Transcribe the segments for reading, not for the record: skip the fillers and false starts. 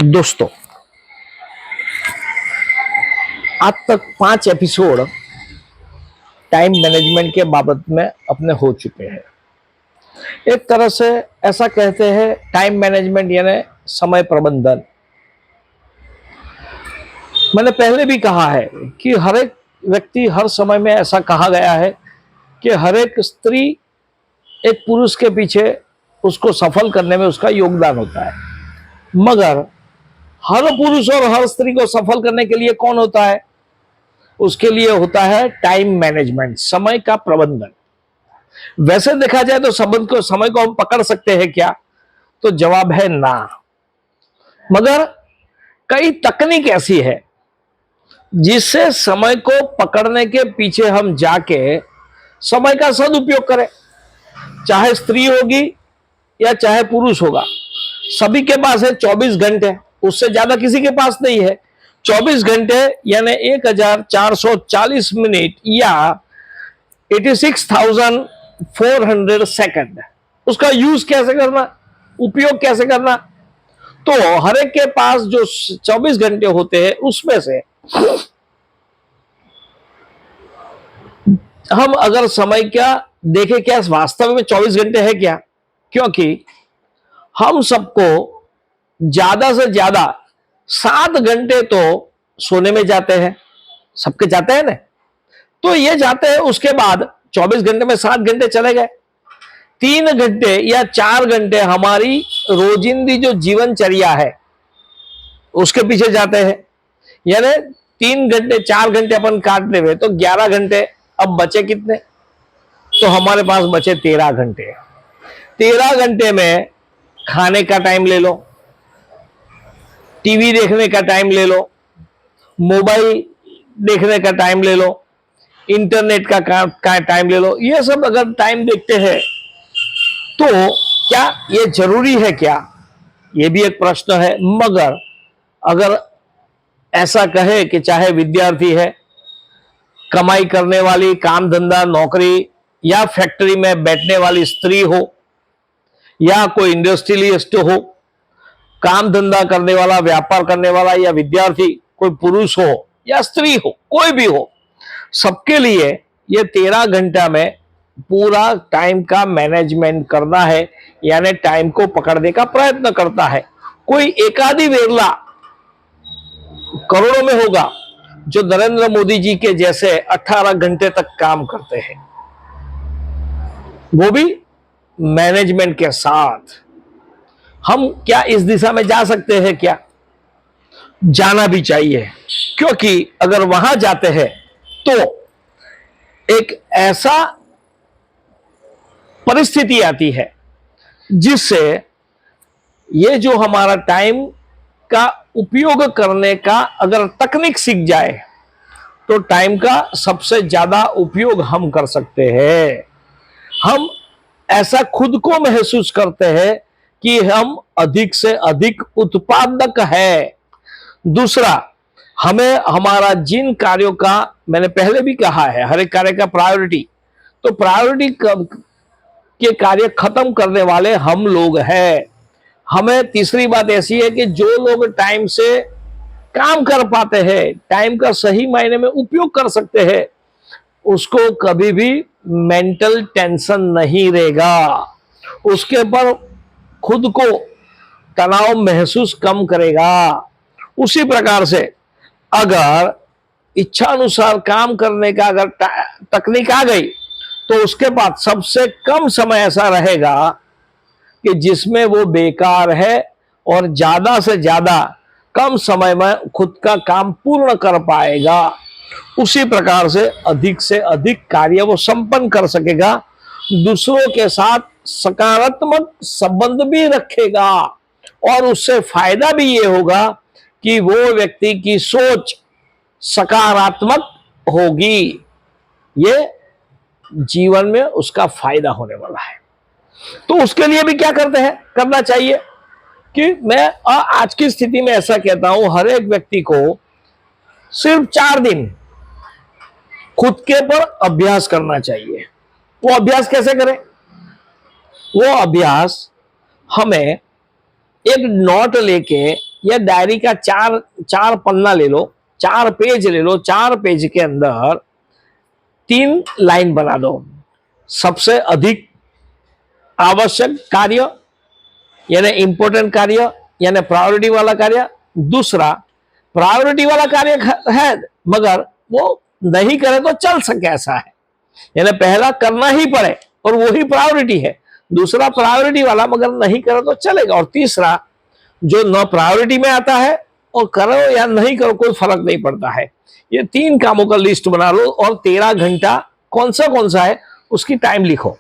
दोस्तों, आज तक 5 एपिसोड टाइम मैनेजमेंट के बाबत में अपने हो चुके हैं। एक तरह से ऐसा कहते हैं टाइम मैनेजमेंट यानी समय प्रबंधन। मैंने पहले भी कहा है कि हर एक व्यक्ति हर समय में ऐसा कहा गया है कि हर एक स्त्री एक पुरुष के पीछे उसको सफल करने में उसका योगदान होता है, मगर हर पुरुष और हर स्त्री को सफल करने के लिए कौन होता है? उसके लिए होता है टाइम मैनेजमेंट, समय का प्रबंधन। वैसे देखा जाए तो समय को हम पकड़ सकते हैं क्या? तो जवाब है ना। मगर कई तकनीक ऐसी है जिससे समय को पकड़ने के पीछे हम जाके समय का सदुपयोग करें। चाहे स्त्री होगी या चाहे पुरुष होगा, सभी के पास है 24 घंटे, उससे ज्यादा किसी के पास नहीं है। 24 घंटे यानी 1440 मिनट या 86,400 सेकंड। उसका यूज कैसे करना, उपयोग कैसे करना? तो हर एक के पास जो 24 घंटे होते हैं उसमें से हम अगर समय क्या देखें, क्या वास्तव में 24 घंटे है क्या? क्योंकि हम सबको ज्यादा से ज्यादा 7 घंटे तो सोने में जाते हैं, सबके जाते हैं ना। तो ये जाते हैं, उसके बाद 24 घंटे में 7 घंटे चले गए, 3 घंटे या 4 घंटे हमारी रोजिंदी जो जीवनचर्या है उसके पीछे जाते हैं। यानी 3 घंटे 4 घंटे अपन काट ले तो 11 घंटे। अब बचे कितने? तो हमारे पास बचे 13 घंटे। 13 घंटे में खाने का टाइम ले लो, टीवी देखने का टाइम ले लो, मोबाइल देखने का टाइम ले लो, इंटरनेट का टाइम ले लो। ये सब अगर टाइम देखते हैं तो क्या ये जरूरी है क्या? ये भी एक प्रश्न है। मगर अगर ऐसा कहे कि चाहे विद्यार्थी है, कमाई करने वाली, काम धंधा नौकरी या फैक्ट्री में बैठने वाली स्त्री हो, या कोई इंडस्ट्रियलिस्ट हो, काम धंधा करने वाला, व्यापार करने वाला, या विद्यार्थी कोई पुरुष हो या स्त्री हो, कोई भी हो, सबके लिए ये 13 घंटा में पूरा टाइम का मैनेजमेंट करना है, यानी टाइम को पकड़ने का प्रयत्न करता है। कोई एकाधी वेरला करोड़ों में होगा जो नरेंद्र मोदी जी के जैसे 18 घंटे तक काम करते हैं, वो भी मैनेजमेंट के साथ। हम क्या इस दिशा में जा सकते हैं क्या? जाना भी चाहिए, क्योंकि अगर वहां जाते हैं तो एक ऐसा परिस्थिति आती है जिससे ये जो हमारा टाइम का उपयोग करने का अगर तकनीक सीख जाए तो टाइम का सबसे ज्यादा उपयोग हम कर सकते हैं। हम ऐसा खुद को महसूस करते हैं कि हम अधिक से अधिक उत्पादक है। दूसरा, हमें हमारा जिन कार्यों का, मैंने पहले भी कहा है, हर एक कार्य का प्रायोरिटी, तो प्रायोरिटी के कार्य खत्म करने वाले हम लोग हैं। हमें तीसरी बात ऐसी है कि जो लोग टाइम से काम कर पाते हैं, टाइम का सही मायने में उपयोग कर सकते हैं, उसको कभी भी मेंटल टेंशन नहीं रहेगा, उसके पर खुद को तनाव महसूस कम करेगा। उसी प्रकार से अगर इच्छा अनुसार काम करने का अगर तकनीक आ गई तो उसके बाद सबसे कम समय ऐसा रहेगा कि जिसमें वो बेकार है और ज्यादा से ज्यादा कम समय में खुद का काम पूर्ण कर पाएगा। उसी प्रकार से अधिक कार्य वो संपन्न कर सकेगा, दूसरों के साथ सकारात्मक संबंध भी रखेगा, और उससे फायदा भी ये होगा कि वो व्यक्ति की सोच सकारात्मक होगी। ये जीवन में उसका फायदा होने वाला है। तो उसके लिए भी क्या करते हैं, करना चाहिए कि मैं आज की स्थिति में ऐसा कहता हूं, हर एक व्यक्ति को सिर्फ 4 दिन खुद के पर अभ्यास करना चाहिए। वो अभ्यास कैसे करें? वो अभ्यास हमें एक नोट लेके या डायरी का चार चार पन्ना ले लो, 4 पेज ले लो, 4 पेज के अंदर 3 लाइन बना दो। सबसे अधिक आवश्यक कार्य यानी इंपॉर्टेंट कार्य यानी प्रायोरिटी वाला कार्य। दूसरा, प्रायोरिटी वाला कार्य है मगर वो नहीं करे तो चल सके ऐसा है, यानी पहला करना ही पड़े और वो ही प्रायोरिटी है। दूसरा प्रायोरिटी वाला मगर नहीं करे तो चलेगा। और तीसरा, जो न प्रायोरिटी में आता है और करो या नहीं करो कोई फर्क नहीं पड़ता है। ये 3 कामों का लिस्ट बना लो और 13 घंटा कौन सा है उसकी टाइम लिखो।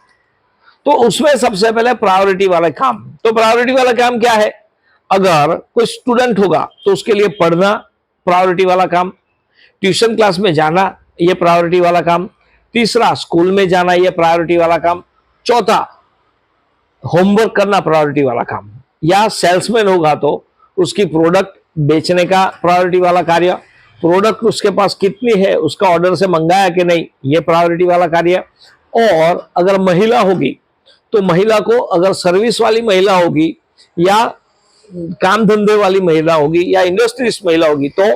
तो उसमें सबसे पहले प्रायोरिटी वाला काम। तो प्रायोरिटी वाला काम क्या है? अगर कोई स्टूडेंट होगा तो उसके लिए पढ़ना प्रायोरिटी वाला काम, ट्यूशन क्लास में जाना ये प्रायोरिटी वाला काम, तीसरा स्कूल में जाना ये प्रायोरिटी वाला काम, चौथा होमवर्क करना प्रायोरिटी वाला काम, या सेल्समैन होगा तो उसकी प्रोडक्ट बेचने का प्रायोरिटी वाला कार्य, प्रोडक्ट उसके पास कितनी है उसका ऑर्डर से मंगाया कि नहीं ये प्रायोरिटी वाला कार्य। और अगर महिला होगी तो महिला को, अगर सर्विस वाली महिला होगी या काम धंधे वाली महिला होगी या इंडस्ट्रियलिस्ट महिला होगी तो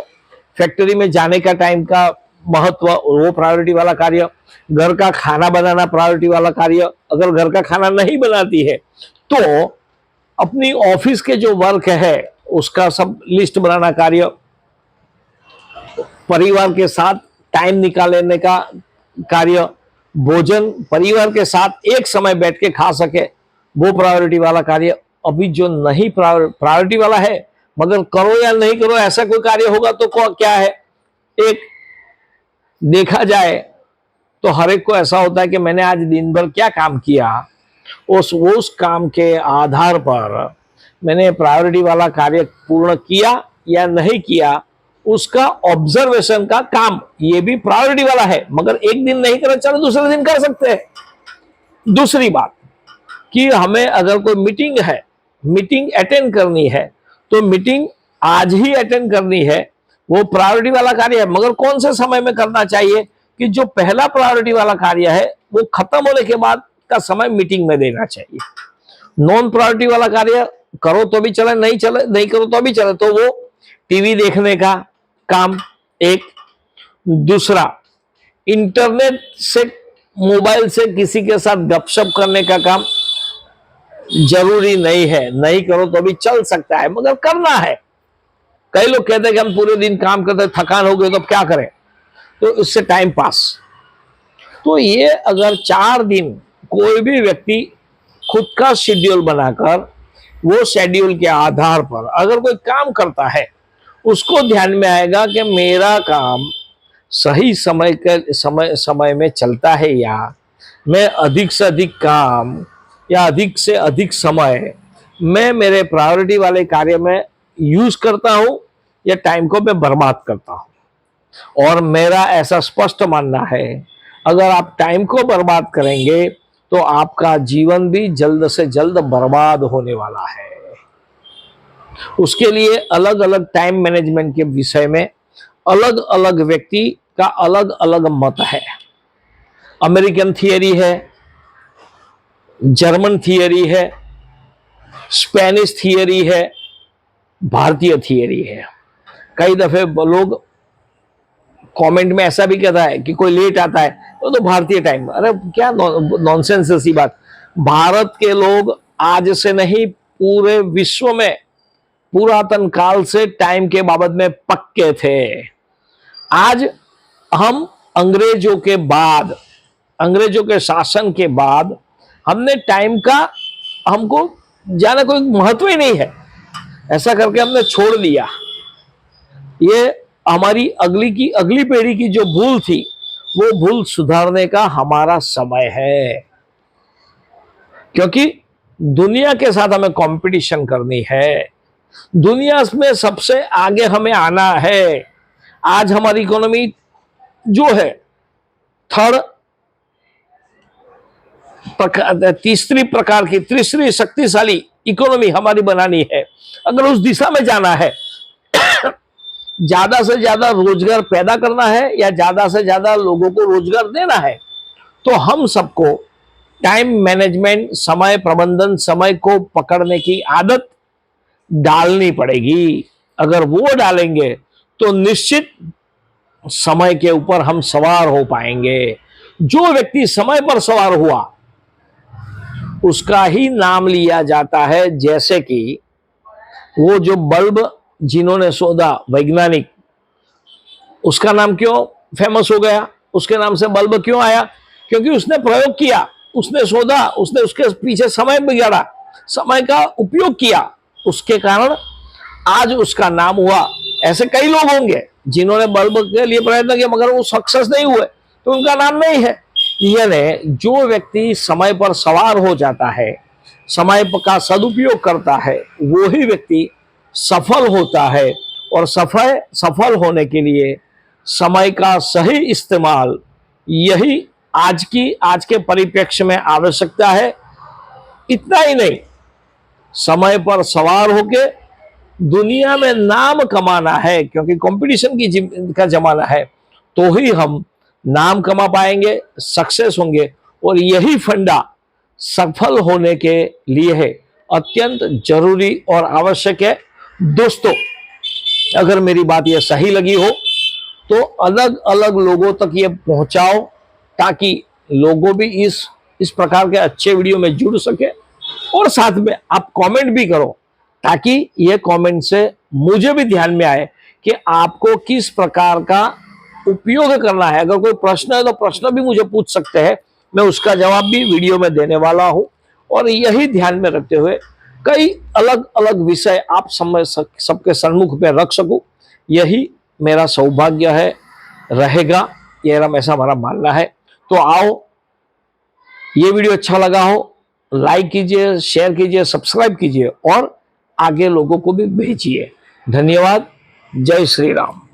फैक्ट्री में जाने का टाइम का महत्व वो प्रायोरिटी वाला कार्य, घर का खाना बनाना प्रायोरिटी वाला कार्य, अगर घर का खाना नहीं बनाती है तो अपनी ऑफिस के जो वर्क है उसका सब लिस्ट बनाना कार्य, परिवार के साथ टाइम निकालने का कार्य, भोजन परिवार के साथ एक समय बैठ के खा सके वो प्रायोरिटी वाला कार्य। अभी जो नहीं प्रायोरिटी वाला है मगर करो या नहीं करो ऐसा कोई कार्य होगा तो क्या है? एक देखा जाए तो हर एक को ऐसा होता है कि मैंने आज दिन भर क्या काम किया, उस काम के आधार पर मैंने प्रायोरिटी वाला कार्य पूर्ण किया या नहीं किया उसका ऑब्जर्वेशन का काम, ये भी प्रायोरिटी वाला है। मगर एक दिन नहीं करें चलो दूसरे दिन कर सकते हैं। दूसरी बात कि हमें अगर कोई मीटिंग है, मीटिंग अटेंड करनी है तो मीटिंग आज ही अटेंड करनी है, वो प्रायोरिटी वाला कार्य है। मगर कौन से समय में करना चाहिए कि जो पहला प्रायोरिटी वाला कार्य है वो खत्म होने के बाद का समय मीटिंग में देना चाहिए। नॉन प्रायोरिटी वाला कार्य करो तो भी चले, नहीं करो तो भी चले, तो वो टीवी देखने का काम एक, दूसरा इंटरनेट से मोबाइल से किसी के साथ गपशप करने का काम जरूरी नहीं है, नहीं करो तो भी चल सकता है मगर करना है। कई लोग कहते हैं कि हम पूरे दिन काम करते थकान हो गई तो क्या करें, तो इससे टाइम पास। तो ये अगर 4 दिन कोई भी व्यक्ति खुद का शेड्यूल बनाकर वो शेड्यूल के आधार पर अगर कोई काम करता है उसको ध्यान में आएगा कि मेरा काम सही समय में चलता है या मैं अधिक से अधिक काम या अधिक से अधिक समय मैं मेरे प्रायोरिटी वाले कार्य में यूज करता हूं या टाइम को मैं बर्बाद करता हूं। और मेरा ऐसा स्पष्ट मानना है अगर आप टाइम को बर्बाद करेंगे तो आपका जीवन भी जल्द से जल्द बर्बाद होने वाला है। उसके लिए अलग अलग टाइम मैनेजमेंट के विषय में अलग अलग व्यक्ति का अलग अलग मत है। अमेरिकन थियरी है, जर्मन थियरी है, स्पेनिश थियरी है, भारतीय थियरी है। कई दफे लोग कमेंट में ऐसा भी कहता है कि कोई लेट आता है तो भारतीय टाइम, अरे क्या नॉनसेंस ऐसी बात। भारत के लोग आज से नहीं पूरे विश्व में पुरातन काल से टाइम के बाबत में पक्के थे। आज हम अंग्रेजों के शासन के बाद हमने टाइम का, हमको जाना कोई महत्व ही नहीं है, ऐसा करके हमने छोड़ दिया। ये हमारी अगली पीढ़ी की जो भूल थी वो भूल सुधारने का हमारा समय है, क्योंकि दुनिया के साथ हमें कंपटीशन करनी है, दुनिया में सबसे आगे हमें आना है। आज हमारी इकोनॉमी जो है तीसरी शक्तिशाली इकोनॉमी हमारी बनानी है। अगर उस दिशा में जाना है ज्यादा से ज्यादा रोजगार पैदा करना है या ज्यादा से ज्यादा लोगों को रोजगार देना है तो हम सबको टाइम मैनेजमेंट, समय प्रबंधन, समय को पकड़ने की आदत डालनी पड़ेगी। अगर वो डालेंगे तो निश्चित समय के ऊपर हम सवार हो पाएंगे। जो व्यक्ति समय पर सवार हुआ उसका ही नाम लिया जाता है। जैसे कि वो जो बल्ब जिन्होंने शोधा वैज्ञानिक, उसका नाम क्यों फेमस हो गया, उसके नाम से बल्ब क्यों आया? क्योंकि उसने प्रयोग किया, उसने शोधा, उसने उसके पीछे समय बिगाड़ा, समय का उपयोग किया, उसके कारण आज उसका नाम हुआ। ऐसे कई लोग होंगे जिन्होंने बल्ब के लिए प्रयत्न किया मगर वो सक्सेस नहीं हुए, तो उनका नाम नहीं है। यानी जो व्यक्ति समय पर सवार हो जाता है, समय का सदुपयोग करता है, वो ही व्यक्ति सफल होता है। और सफल होने के लिए समय का सही इस्तेमाल, यही आज के परिप्रेक्ष्य में आवश्यकता है। इतना ही नहीं, समय पर सवार होके दुनिया में नाम कमाना है, क्योंकि कंपटीशन का जमाना है, तो ही हम नाम कमा पाएंगे, सक्सेस होंगे। और यही फंडा सफल होने के लिए है, अत्यंत जरूरी और आवश्यक है। दोस्तों, अगर मेरी बात यह सही लगी हो तो अलग अलग लोगों तक ये पहुंचाओ, ताकि लोगों भी इस प्रकार के अच्छे वीडियो में जुड़ सके। और साथ में आप कमेंट भी करो, ताकि ये कमेंट से मुझे भी ध्यान में आए कि आपको किस प्रकार का उपयोग करना है। अगर कोई प्रश्न है तो प्रश्न भी मुझे पूछ सकते हैं, मैं उसका जवाब भी वीडियो में देने वाला हूं। और यही ध्यान में रखते हुए कई अलग अलग विषय आप सबके सम्मुख में रख सकूं, यही मेरा सौभाग्य है, रहेगा, ये ऐसा हमारा मानना है। तो आओ, ये वीडियो अच्छा लगा हो लाइक कीजिए, शेयर कीजिए, सब्सक्राइब कीजिए और आगे लोगों को भी भेजिए। धन्यवाद। जय श्री राम।